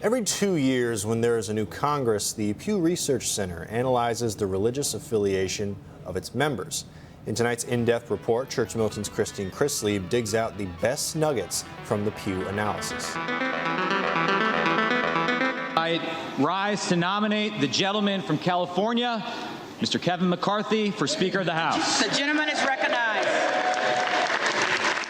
Every 2 years, when there is a new Congress, the Pew Research Center analyzes the religious affiliation of its members. In tonight's in-depth report, Church Militant's Christine Christlieb digs out the best nuggets from the Pew analysis. I rise to nominate the gentleman from California, Mr. Kevin McCarthy, for Speaker of the House. The gentleman is recognized.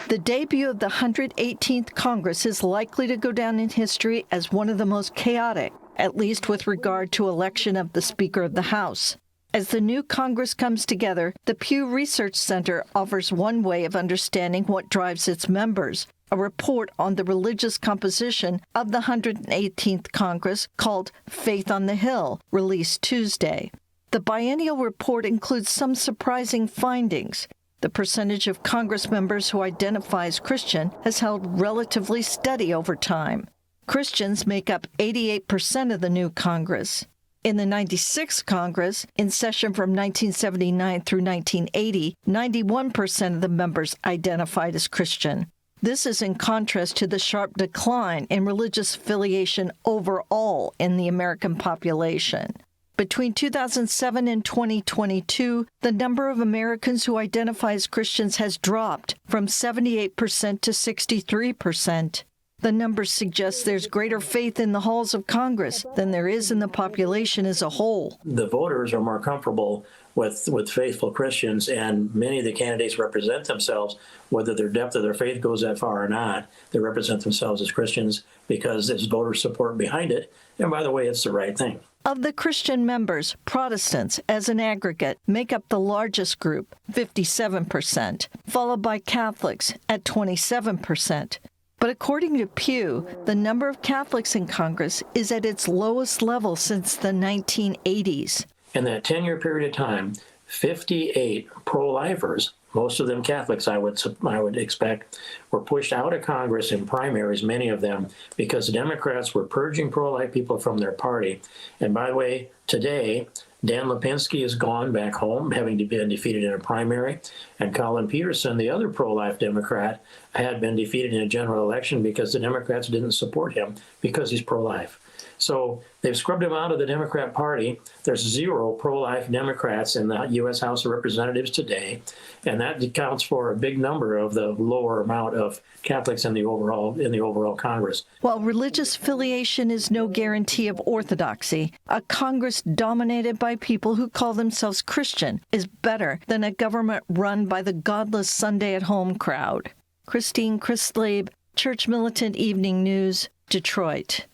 The debut of the 118th Congress is likely to go down in history as one of the most chaotic, at least with regard to election of the Speaker of the House. As the new Congress comes together, the Pew Research Center offers one way of understanding what drives its members, a report on the religious composition of the 118th Congress called Faith on the Hill, released Tuesday. The biennial report includes some surprising findings. The percentage of Congress members who identify as Christian has held relatively steady over time. Christians make up 88% of the new Congress. In the 96th Congress, in session from 1979 through 1980, 91% of the members identified as Christian. This is in contrast to the sharp decline in religious affiliation overall in the American population. Between 2007 and 2022, the number of Americans who identify as Christians has dropped from 78% to 63%. The numbers suggest there's greater faith in the halls of Congress than there is in the population as a whole. The voters are more comfortable with faithful Christians, and many of the candidates represent themselves, whether their depth of their faith goes that far or not, they represent themselves as Christians because there's voter support behind it. And by the way, it's the right thing. Of the Christian members, Protestants, as an aggregate, make up the largest group, 57%, followed by Catholics at 27%. But according to Pew, the number of Catholics in Congress is at its lowest level since the 1980s. In that 10-year period of time, 58 pro-lifers, most of them Catholics, I would expect, were pushed out of Congress in primaries, many of them, because the Democrats were purging pro-life people from their party. And by the way, today, Dan Lipinski is gone back home, having been defeated in a primary, and Colin Peterson, the other pro-life Democrat, had been defeated in a general election because the Democrats didn't support him because he's pro-life. So they've scrubbed him out of the Democrat Party. There's 0 pro-life Democrats in the U.S. House of Representatives today, and that accounts for a big number of the lower amount of Catholics in the overall Congress. While religious affiliation is no guarantee of orthodoxy, a Congress dominated by people who call themselves Christian is better than a government run by the godless Sunday-at-home crowd. Christine Christlieb, Church Militant Evening News, Detroit.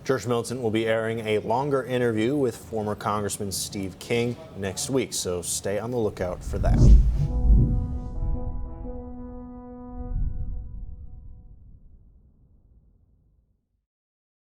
Church Militant will be airing a longer interview with former Congressman Steve King next week, so stay on the lookout for that.